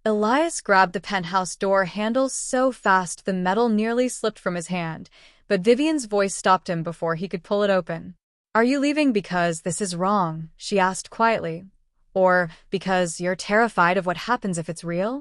Elias grabbed the penthouse door handle so fast the metal nearly slipped from his hand, but Vivian's voice stopped him before he could pull it open. "Are you leaving because this is wrong?" she asked quietly. "Or because you're terrified of what happens if it's real?"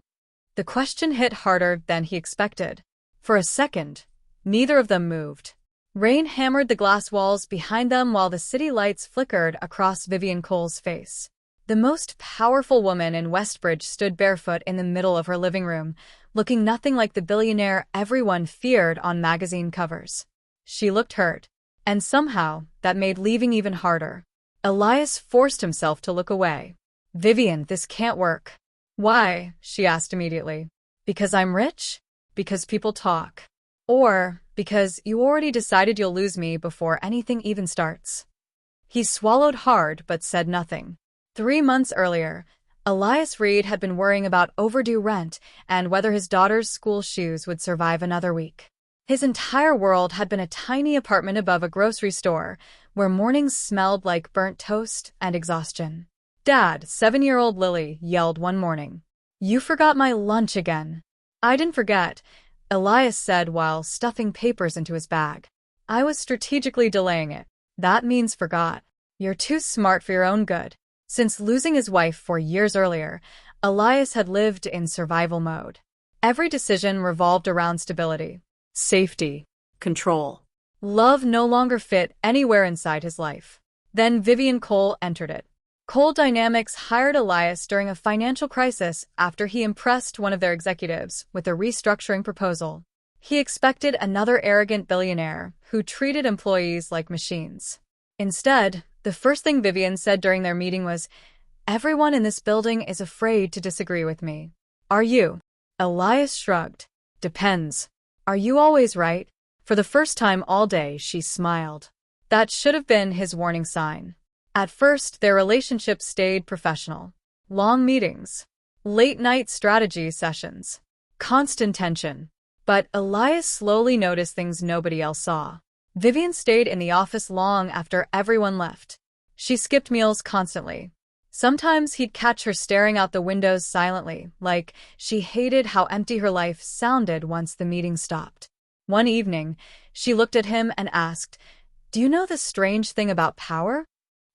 The question hit harder than he expected. For a second, neither of them moved. Rain hammered the glass walls behind them while the city lights flickered across Vivian Cole's face. The most powerful woman in Westbridge stood barefoot in the middle of her living room, looking nothing like the billionaire everyone feared on magazine covers. She looked hurt, and somehow that made leaving even harder. Elias forced himself to look away. "Vivian, this can't work." "Why?" she asked immediately. "Because I'm rich? Because people talk? Or because you already decided you'll lose me before anything even starts?" He swallowed hard but said nothing. 3 months earlier, Elias Reed had been worrying about overdue rent and whether his daughter's school shoes would survive another week. His entire world had been a tiny apartment above a grocery store, where mornings smelled like burnt toast and exhaustion. "Dad," 7-year-old Lily yelled one morning. "You forgot my lunch again." "I didn't forget," Elias said while stuffing papers into his bag. "I was strategically delaying it." "That means forgot. You're too smart for your own good." Since losing his wife 4 years earlier, Elias had lived in survival mode. Every decision revolved around stability, safety, control. Love no longer fit anywhere inside his life. Then Vivian Cole entered it. Cole Dynamics hired Elias during a financial crisis after he impressed one of their executives with a restructuring proposal. He expected another arrogant billionaire who treated employees like machines. Instead, the first thing Vivian said during their meeting was, "Everyone in this building is afraid to disagree with me. Are you?" Elias shrugged. "Depends. Are you always right?" For the first time all day, she smiled. That should have been his warning sign. At first, their relationship stayed professional. Long meetings, late-night strategy sessions, constant tension. But Elias slowly noticed things nobody else saw. Vivian stayed in the office long after everyone left. She skipped meals constantly. Sometimes he'd catch her staring out the windows silently, like she hated how empty her life sounded once the meeting stopped. One evening, she looked at him and asked, "Do you know the strange thing about power?"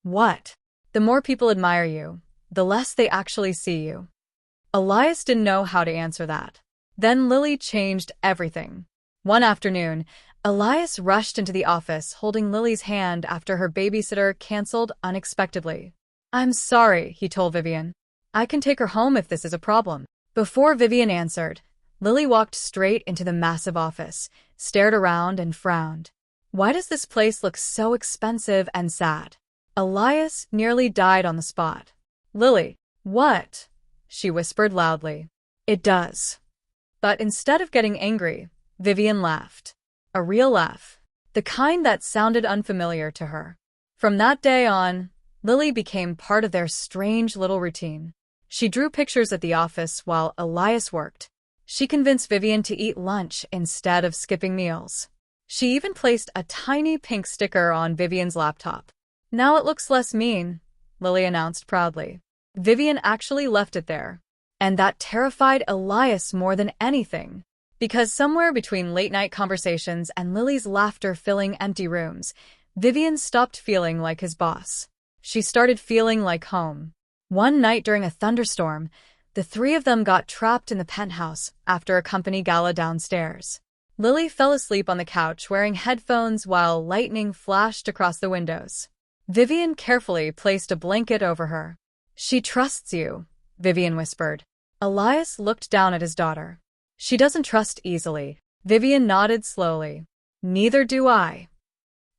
"What?" "The more people admire you, the less they actually see you." Elias didn't know how to answer that. Then Lily changed everything. One afternoon, Elias rushed into the office holding Lily's hand after her babysitter canceled unexpectedly. "I'm sorry," he told Vivian. "I can take her home if this is a problem." Before Vivian answered, Lily walked straight into the massive office, stared around and frowned. "Why does this place look so expensive and sad?" Elias nearly died on the spot. "Lily, what?" she whispered loudly. "It does." But instead of getting angry, Vivian laughed. A real laugh. The kind that sounded unfamiliar to her. From that day on, Lily became part of their strange little routine. She drew pictures at the office while Elias worked. She convinced Vivian to eat lunch instead of skipping meals. She even placed a tiny pink sticker on Vivian's laptop. "Now it looks less mean," Lily announced proudly. Vivian actually left it there. And that terrified Elias more than anything. Because somewhere between late-night conversations and Lily's laughter filling empty rooms, Vivian stopped feeling like his boss. She started feeling like home. One night during a thunderstorm, the three of them got trapped in the penthouse after a company gala downstairs. Lily fell asleep on the couch wearing headphones while lightning flashed across the windows. Vivian carefully placed a blanket over her. "She trusts you," Vivian whispered. Elias looked down at his daughter. "She doesn't trust easily." Vivian nodded slowly. "Neither do I."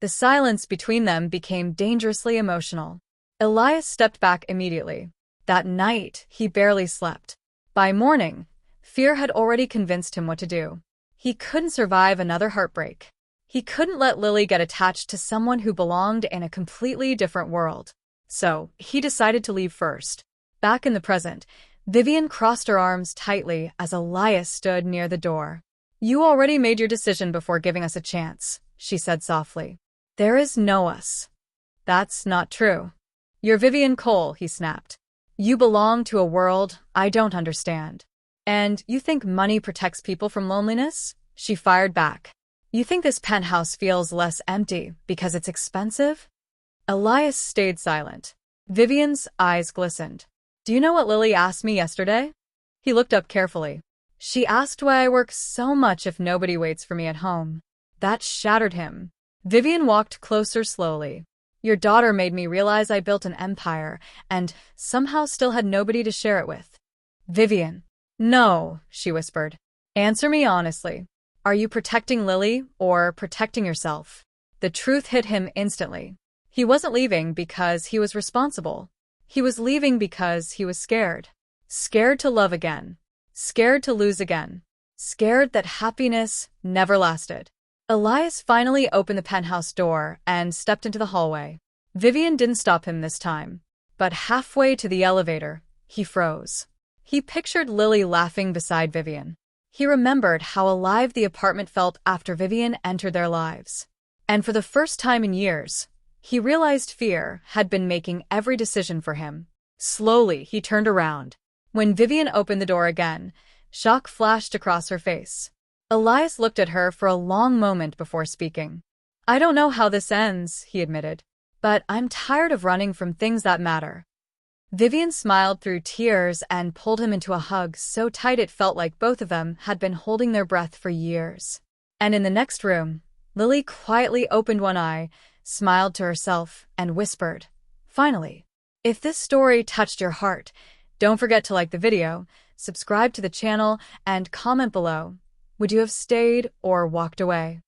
The silence between them became dangerously emotional. Elias stepped back immediately. That night, he barely slept. By morning, fear had already convinced him what to do. He couldn't survive another heartbreak. He couldn't let Lily get attached to someone who belonged in a completely different world. So, he decided to leave first. Back in the present, Vivian crossed her arms tightly as Elias stood near the door. "You already made your decision before giving us a chance," she said softly. "There is no us." "That's not true." "You're Vivian Cole," he snapped. "You belong to a world I don't understand." And you think money protects people from loneliness? She fired back. You think this penthouse feels less empty because it's expensive? Elias stayed silent. Vivian's eyes glistened. Do you know what Lily asked me yesterday? He looked up carefully. She asked why I work so much if nobody waits for me at home. That shattered him. Vivian walked closer slowly. Your daughter made me realize I built an empire and somehow still had nobody to share it with. Vivian. No, she whispered. Answer me honestly. Are you protecting Lily or protecting yourself? The truth hit him instantly. He wasn't leaving because he was responsible. He was leaving because he was scared. Scared to love again. Scared to lose again. Scared that happiness never lasted. Elias finally opened the penthouse door and stepped into the hallway. Vivian didn't stop him this time. But halfway to the elevator, he froze. He pictured Lily laughing beside Vivian. He remembered how alive the apartment felt after Vivian entered their lives. And for the first time in years, he realized fear had been making every decision for him. Slowly, he turned around. When Vivian opened the door again, shock flashed across her face. Elias looked at her for a long moment before speaking. I don't know how this ends, he admitted, but I'm tired of running from things that matter. Vivian smiled through tears and pulled him into a hug so tight it felt like both of them had been holding their breath for years. And in the next room, Lily quietly opened one eye, smiled to herself, and whispered, Finally. If this story touched your heart, don't forget to like the video, subscribe to the channel, and comment below. Would you have stayed or walked away?